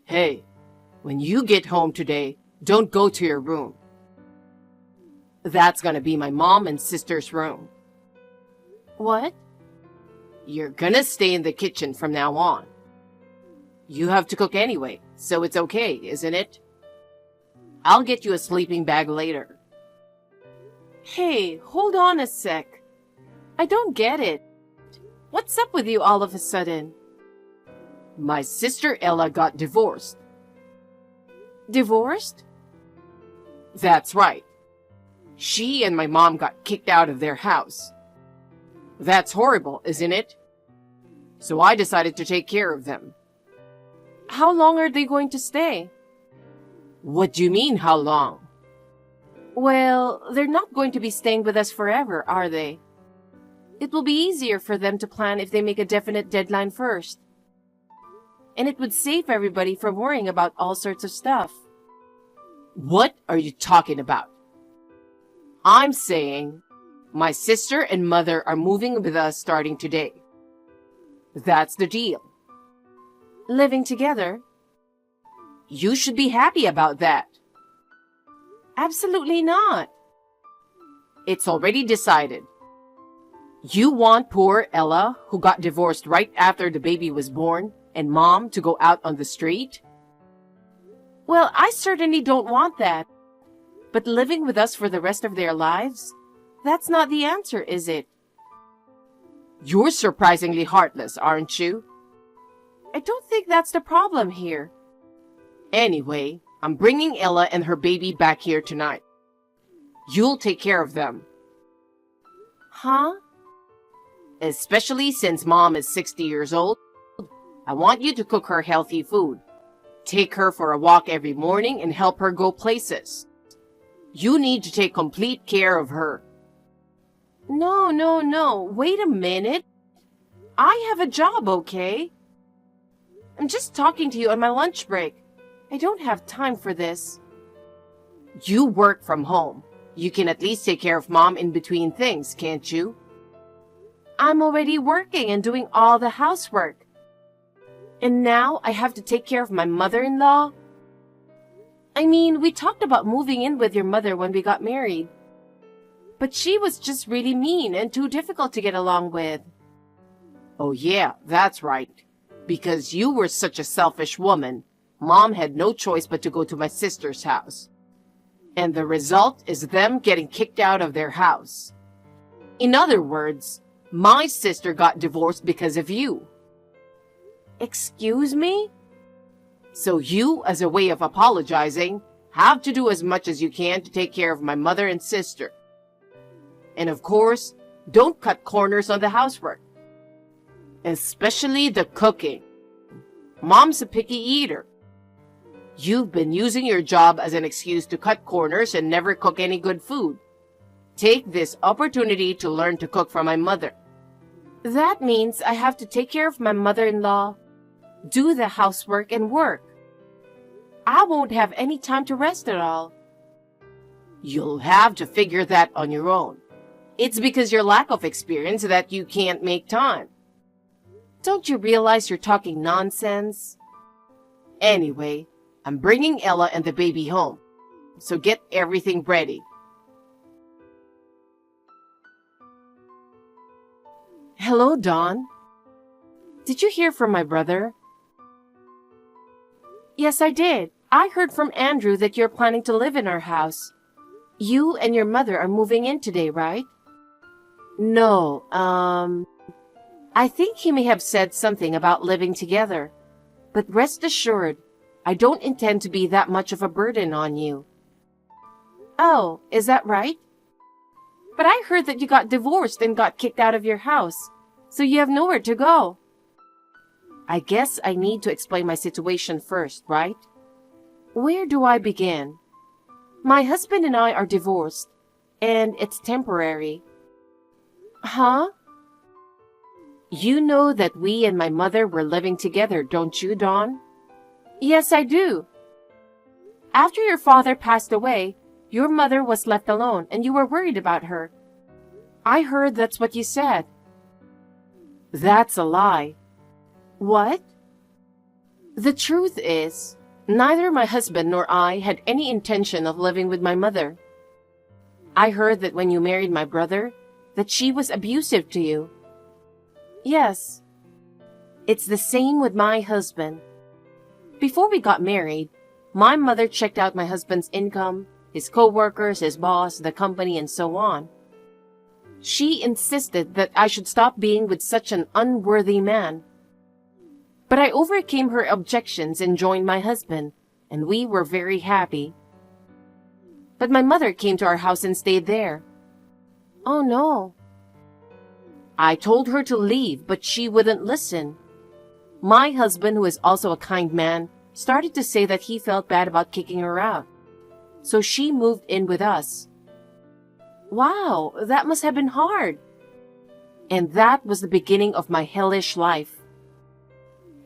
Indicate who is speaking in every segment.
Speaker 1: Hey, when you get home today, don't go to your room. That's gonna be my mom and sister's room.
Speaker 2: What?
Speaker 1: You're gonna stay in the kitchen from now on. You have to cook anyway, so it's okay, isn't it? I'll get you a sleeping bag later.
Speaker 2: Hey, hold on a sec. I don't get it. What's up with you all of a sudden?
Speaker 1: My sister Ella got divorced.
Speaker 2: Divorced?
Speaker 1: That's right. She and my mom got kicked out of their house. That's horrible, isn't it? So I decided to take care of them.
Speaker 2: How long are they going to stay?
Speaker 1: What do you mean, how long?
Speaker 2: Well, they're not going to be staying with us forever, are they? It will be easier for them to plan if they make a definite deadline first. And it would save everybody from worrying about all sorts of stuff.
Speaker 1: What are you talking about? I'm saying my sister and mother are moving with us starting today. That's the deal.
Speaker 2: Living together?
Speaker 1: You should be happy about that.
Speaker 2: Absolutely not.
Speaker 1: It's already decided. You want poor Ella, who got divorced right after the baby was born, and mom to go out on the street?
Speaker 2: Well, I certainly don't want that. But living with us for the rest of their lives? That's not the answer, is it?
Speaker 1: You're surprisingly heartless, aren't you?
Speaker 2: I don't think that's the problem here.
Speaker 1: Anyway, I'm bringing Ella and her baby back here tonight. You'll take care of them.
Speaker 2: Huh?
Speaker 1: Especially since mom is 60 years old, I want you to cook her healthy food. Take her for a walk every morning and help her go places. You need to take complete care of her.
Speaker 2: No. Wait a minute. I have a job, okay? I'm just talking to you on my lunch break. I don't have time for this.
Speaker 1: You work from home. You can at least take care of mom in between things, can't you?
Speaker 2: I'm already working and doing all the housework. And now I have to take care of my mother-in-law? I mean, we talked about moving in with your mother when we got married. But she was just really mean and too difficult to get along with.
Speaker 1: Oh yeah, that's right. Because you were such a selfish woman, mom had no choice but to go to my sister's house. And the result is them getting kicked out of their house. In other words, my sister got divorced because of you.
Speaker 2: Excuse me?
Speaker 1: So you, as a way of apologizing, have to do as much as you can to take care of my mother and sister. And of course, don't cut corners on the housework. Especially the cooking. Mom's a picky eater. You've been using your job as an excuse to cut corners and never cook any good food. Take this opportunity to learn to cook for my mother.
Speaker 2: That means I have to take care of my mother-in-law, do the housework, and work. I won't have any time to rest at all.
Speaker 1: You'll have to figure that on your own. It's because your lack of experience that you can't make time.
Speaker 2: Don't you realize you're talking nonsense?
Speaker 1: Anyway, I'm bringing Ella and the baby home, so get everything ready.
Speaker 2: Hello, Dawn. Did you hear from my brother? Yes, I did. I heard from Andrew that you're planning to live in our house. You and your mother are moving in today, right?
Speaker 1: No,
Speaker 2: I think he may have said something about living together. But rest assured, I don't intend to be that much of a burden on you. Oh, is that right? But I heard that you got divorced and got kicked out of your house, so you have nowhere to go. I guess I need to explain my situation first, right? Where do I begin? My husband and I are divorced, and it's temporary. Huh? You know that we and my mother were living together, don't you, Dawn? Yes, I do. After your father passed away, your mother was left alone and you were worried about her. I heard that's what you said.
Speaker 1: That's a lie.
Speaker 2: What? The truth is, Neither my husband nor I had any intention of living with my mother. I heard that when you married my brother, that she was abusive to you. Yes. It's the same with my husband. Before we got married, my mother checked out my husband's income, his co-workers, his boss, the company, and so on. She insisted that I should stop being with such an unworthy man. But I overcame her objections and joined my husband, and we were very happy. But my mother came to our house and stayed there. Oh no. I told her to leave, but she wouldn't listen. My husband, who is also a kind man, started to say that he felt bad about kicking her out. So she moved in with us. Wow, that must have been hard. And that was the beginning of my hellish life.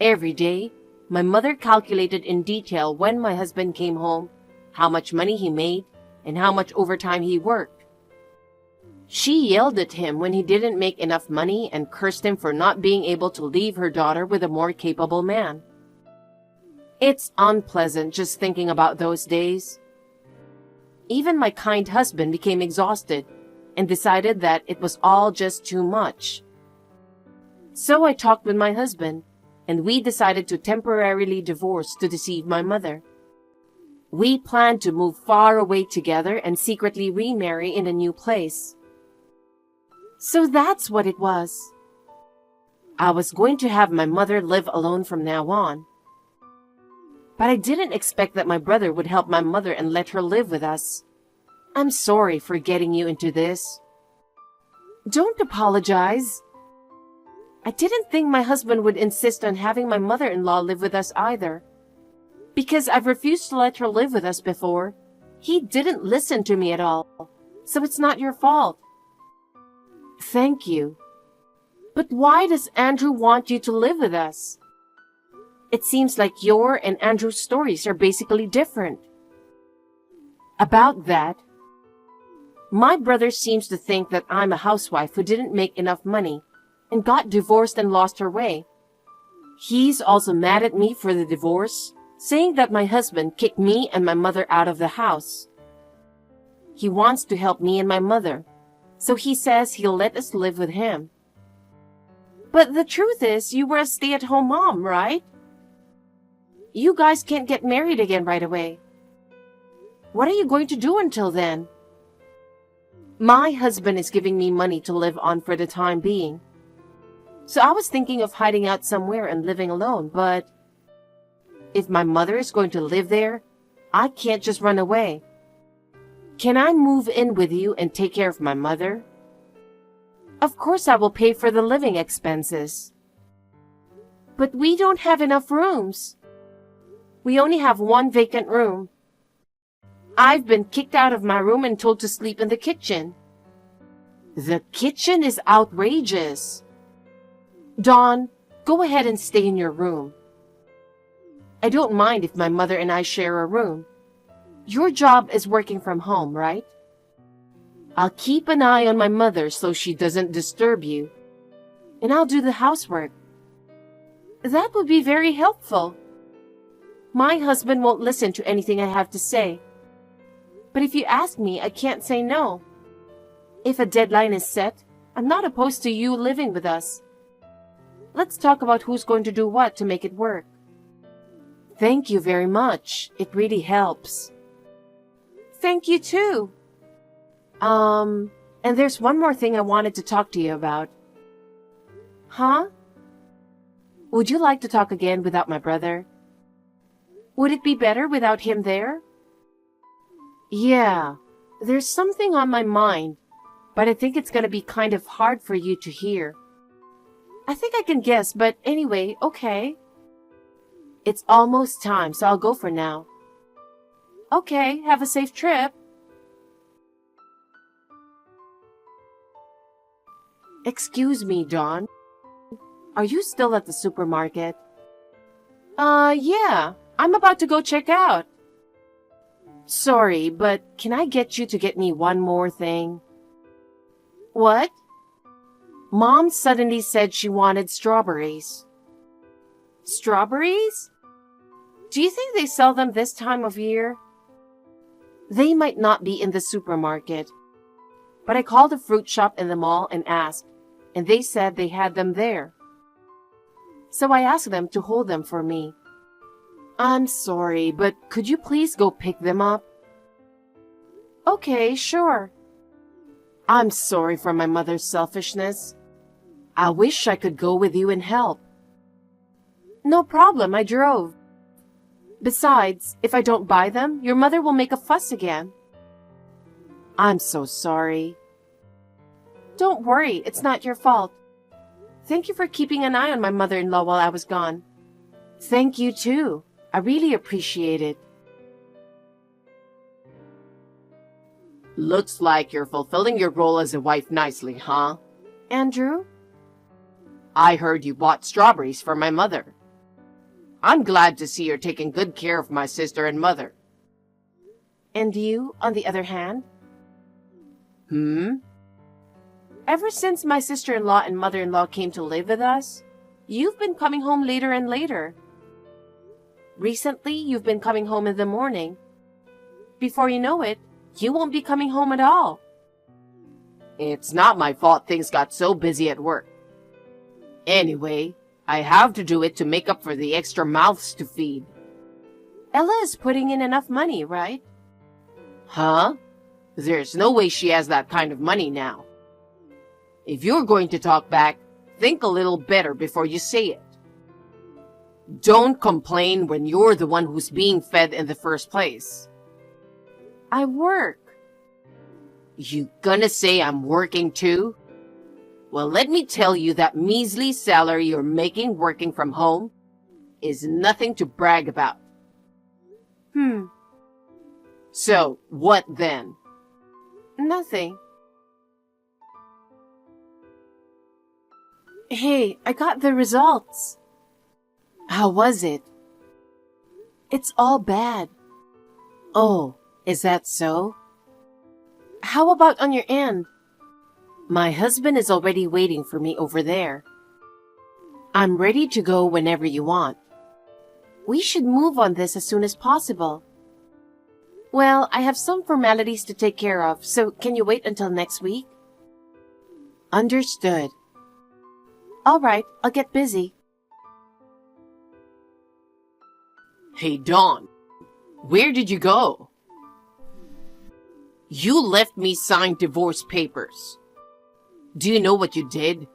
Speaker 2: Every day, my mother calculated in detail when my husband came home, how much money he made, and how much overtime he worked. She yelled at him when he didn't make enough money and cursed him for not being able to leave her daughter with a more capable man. It's unpleasant just thinking about those days. Even my kind husband became exhausted and decided that it was all just too much. So I talked with my husband, and we decided to temporarily divorce to deceive my mother. We planned to move far away together and secretly remarry in a new place. So that's what it was. I was going to have my mother live alone from now on. But I didn't expect that my brother would help my mother and let her live with us. I'm sorry for getting you into this. Don't apologize. I didn't think my husband would insist on having my mother-in-law live with us either. Because I've refused to let her live with us before. He didn't listen to me at all. So it's not your fault. Thank you. But why does Andrew want you to live with us? It seems like your and Andrew's stories are basically different. About that, my brother seems to think that I'm a housewife who didn't make enough money and got divorced and lost her way. He's also mad at me for the divorce, saying that my husband kicked me and my mother out of the house. He wants to help me and my mother, so he says he'll let us live with him. But the truth is, you were a stay-at-home mom, right? You guys can't get married again right away. What are you going to do until then? My husband is giving me money to live on for the time being. So I was thinking of hiding out somewhere and living alone, but if my mother is going to live there, I can't just run away. Can I move in with you and take care of my mother? Of course I will pay for the living expenses. But we don't have enough rooms. We only have one vacant room. I've been kicked out of my room and told to sleep in the kitchen. The kitchen is outrageous. Dawn, go ahead and stay in your room. I don't mind if my mother and I share a room. Your job is working from home, right? I'll keep an eye on my mother so she doesn't disturb you. And I'll do the housework. That would be very helpful. My husband won't listen to anything I have to say. But if you ask me, I can't say no. If a deadline is set, I'm not opposed to you living with us. Let's talk about who's going to do what to make it work. Thank you very much. It really helps. Thank you too. And there's one more thing I wanted to talk to you about. Huh? Would you like to talk again without my brother? Would it be better without him there? Yeah, there's something on my mind, but I think it's gonna be kind of hard for you to hear. I think I can guess, but anyway, okay. It's almost time, so I'll go for now. Okay, have a safe trip. Excuse me, Dawn. Are you still at the supermarket? Yeah. I'm about to go check out. Sorry, but can I get you to get me one more thing? What? Mom suddenly said she wanted strawberries. Strawberries? Do you think they sell them this time of year? They might not be in the supermarket. But I called a fruit shop in the mall and asked, and they said they had them there. So I asked them to hold them for me. I'm sorry, but could you please go pick them up? Okay, sure. I'm sorry for my mother's selfishness. I wish I could go with you and help. No problem, I drove. Besides, if I don't buy them, your mother will make a fuss again. I'm so sorry. Don't worry, it's not your fault. Thank you for keeping an eye on my mother-in-law while I was gone. Thank you too. I really appreciate it.
Speaker 1: Looks like you're fulfilling your role as a wife nicely, huh?
Speaker 2: Andrew?
Speaker 1: I heard you bought strawberries for my mother. I'm glad to see you're taking good care of my sister and mother.
Speaker 2: And you, on the other hand? Ever since my sister-in-law and mother-in-law came to live with us, you've been coming home later and later. Recently, you've been coming home in the morning. Before you know it, you won't be coming home at all.
Speaker 1: It's not my fault things got so busy at work. Anyway, I have to do it to make up for the extra mouths to feed.
Speaker 2: Ella is putting in enough money, right?
Speaker 1: Huh? There's no way she has that kind of money now. If you're going to talk back, think a little better before you say it. Don't complain when you're the one who's being fed in the first place.
Speaker 2: I work.
Speaker 1: You gonna say I'm working too? Well, let me tell you that measly salary you're making working from home is nothing to brag about. So, what then?
Speaker 2: Nothing. Hey, I got the results.
Speaker 1: How was it?
Speaker 2: It's all bad.
Speaker 1: Oh, is that so?
Speaker 2: How about on your end?
Speaker 1: My husband is already waiting for me over there. I'm ready to go whenever you want.
Speaker 2: We should move on this as soon as possible. Well, I have some formalities to take care of, so can you wait until next week?
Speaker 1: Understood.
Speaker 2: All right, I'll get busy.
Speaker 1: Hey, Dawn, where did you go? You left me signed divorce papers. Do you know what you did?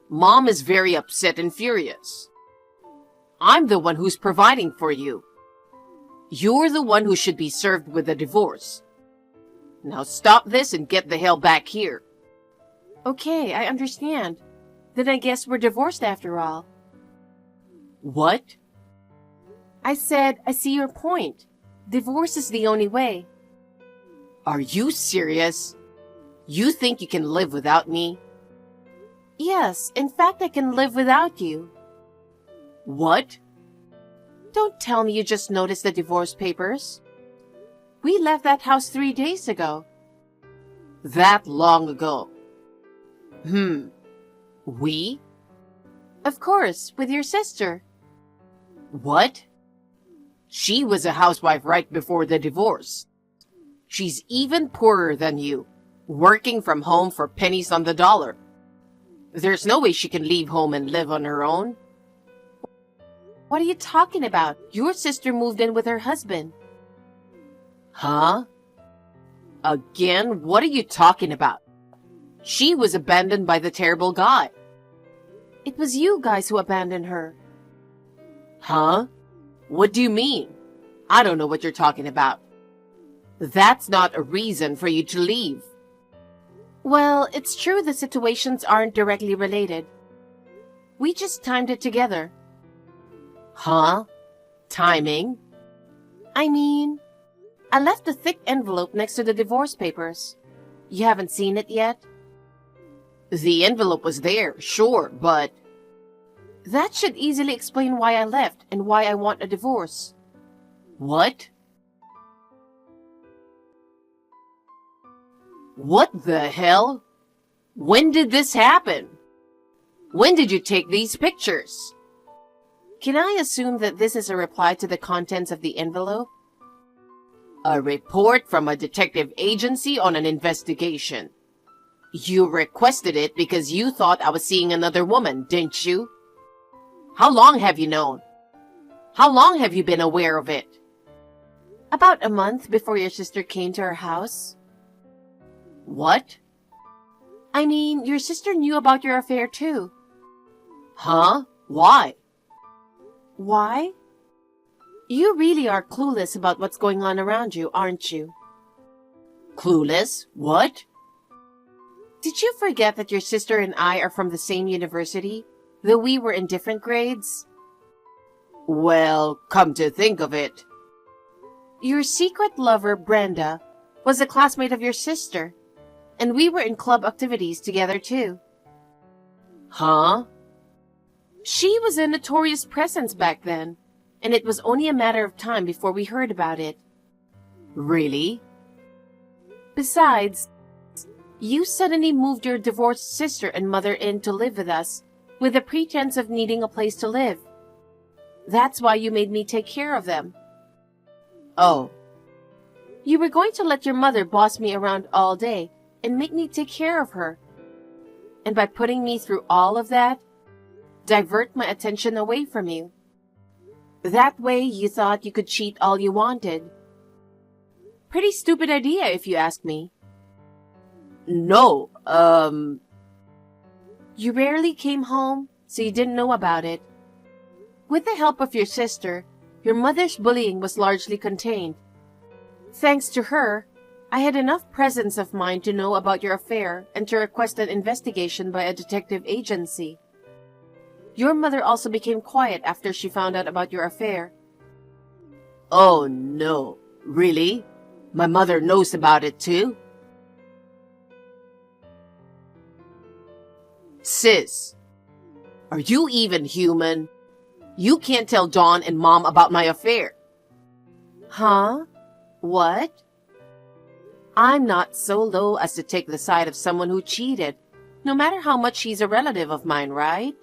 Speaker 1: Mom is very upset and furious. I'm the one who's providing for you. You're the one who should be served with a divorce. Now stop this and get the hell back here.
Speaker 2: Okay, I understand. Then I guess we're divorced after all.
Speaker 1: What?
Speaker 2: I said, I see your point. Divorce is the only way.
Speaker 1: Are you serious? You think you can live without me?
Speaker 2: Yes, in fact, I can live without you.
Speaker 1: What?
Speaker 2: Don't tell me you just noticed the divorce papers. We left that house 3 days ago.
Speaker 1: That long ago? We?
Speaker 2: Of course, with your sister.
Speaker 1: What? She was a housewife right before the divorce. She's even poorer than you, working from home for pennies on the dollar. There's no way she can leave home and live on her own.
Speaker 2: What are you talking about? Your sister moved in with her husband.
Speaker 1: Huh? Again, what are you talking about? She was abandoned by the terrible guy.
Speaker 2: It was you guys who abandoned her.
Speaker 1: Huh? What do you mean? I don't know what you're talking about. That's not a reason for you to leave.
Speaker 2: Well, it's true the situations aren't directly related. We just timed it together.
Speaker 1: Huh? Timing?
Speaker 2: I mean, I left a thick envelope next to the divorce papers. You haven't seen it yet?
Speaker 1: The envelope was there, sure, but...
Speaker 2: That should easily explain why I left and why I want a divorce.
Speaker 1: What? What the hell? When did this happen? When did you take these pictures?
Speaker 2: Can I assume that this is a reply to the contents of the envelope?
Speaker 1: A report from a detective agency on an investigation. You requested it because you thought I was seeing another woman, didn't you? How long have you known? How long have you been aware of it?
Speaker 2: About a month before your sister came to our house.
Speaker 1: What?
Speaker 2: I mean, your sister knew about your affair too.
Speaker 1: Huh? Why?
Speaker 2: Why? You really are clueless about what's going on around you, aren't you?
Speaker 1: Clueless? What?
Speaker 2: Did you forget that your sister and I are from the same university, though we were in different grades?
Speaker 1: Well, come to think of it.
Speaker 2: Your secret lover, Brenda, was a classmate of your sister, and we were in club activities together too.
Speaker 1: Huh?
Speaker 2: She was a notorious presence back then, and it was only a matter of time before we heard about it.
Speaker 1: Really?
Speaker 2: Besides, you suddenly moved your divorced sister and mother in to live with us, with the pretense of needing a place to live. That's why you made me take care of them.
Speaker 1: Oh.
Speaker 2: You were going to let your mother boss me around all day and make me take care of her. And by putting me through all of that, divert my attention away from you. That way you thought you could cheat all you wanted. Pretty stupid idea if you ask me.
Speaker 1: No,
Speaker 2: You rarely came home, so you didn't know about it. With the help of your sister, your mother's bullying was largely contained. Thanks to her, I had enough presence of mind to know about your affair and to request an investigation by a detective agency. Your mother also became quiet after she found out about your affair.
Speaker 1: Oh no, really? My mother knows about it too? Sis, are you even human? You can't tell Dawn and Mom about my affair.
Speaker 2: Huh? What? I'm not so low as to take the side of someone who cheated, no matter how much she's a relative of mine, right?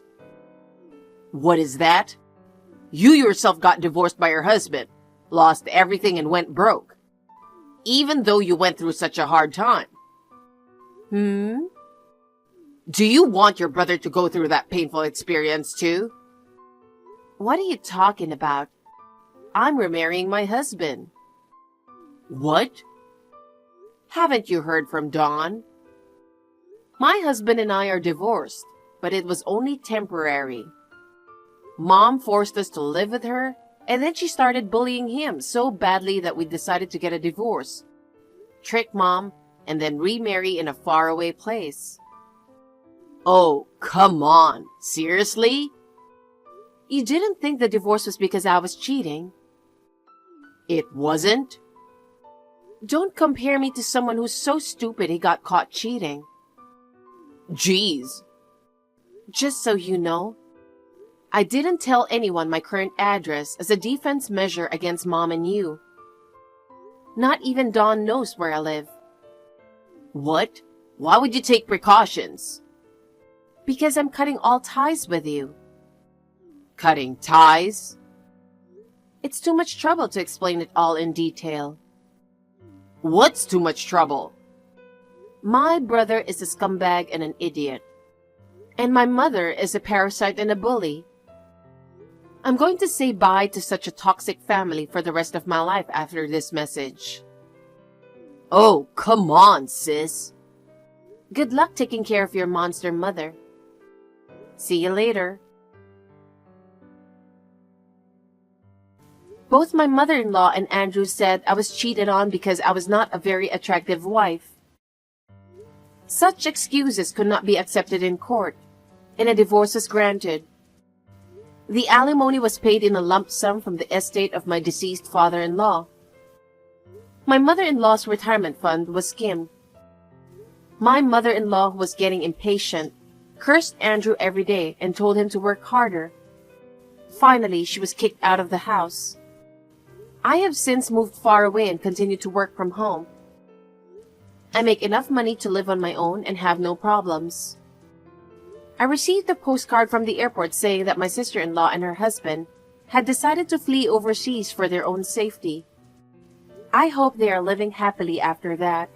Speaker 1: What is that? You yourself got divorced by your husband, lost everything and went broke. Even though you went through such a hard time. Do you want your brother to go through that painful experience too?
Speaker 2: What are you talking about? I'm remarrying my husband.
Speaker 1: What?
Speaker 2: Haven't you heard from Dawn? My husband and I are divorced, but it was only temporary. Mom forced us to live with her, and then she started bullying him so badly that we decided to get a divorce, trick Mom, and then remarry in a faraway place.
Speaker 1: Oh, come on. Seriously?
Speaker 2: You didn't think the divorce was because I was cheating?
Speaker 1: It wasn't?
Speaker 2: Don't compare me to someone who's so stupid he got caught cheating.
Speaker 1: Jeez.
Speaker 2: Just so you know, I didn't tell anyone my current address as a defense measure against Mom and you. Not even Dawn knows where I live.
Speaker 1: What? Why would you take precautions?
Speaker 2: Because I'm cutting all ties with you.
Speaker 1: Cutting ties?
Speaker 2: It's too much trouble to explain it all in detail.
Speaker 1: What's too much trouble?
Speaker 2: My brother is a scumbag and an idiot. And my mother is a parasite and a bully. I'm going to say bye to such a toxic family for the rest of my life after this message.
Speaker 1: Oh, come on, sis.
Speaker 2: Good luck taking care of your monster mother. See you later. Both my mother-in-law and Andrew said I was cheated on because I was not a very attractive wife. Such excuses could not be accepted in court, and a divorce was granted. The alimony was paid in a lump sum from the estate of my deceased father-in-law. My mother-in-law's retirement fund was skimmed. My mother-in-law, who was getting impatient, cursed Andrew every day and told him to work harder. Finally, she was kicked out of the house. I have since moved far away and continue to work from home. I make enough money to live on my own and have no problems. I received a postcard from the airport saying that my sister-in-law and her husband had decided to flee overseas for their own safety. I hope they are living happily after that.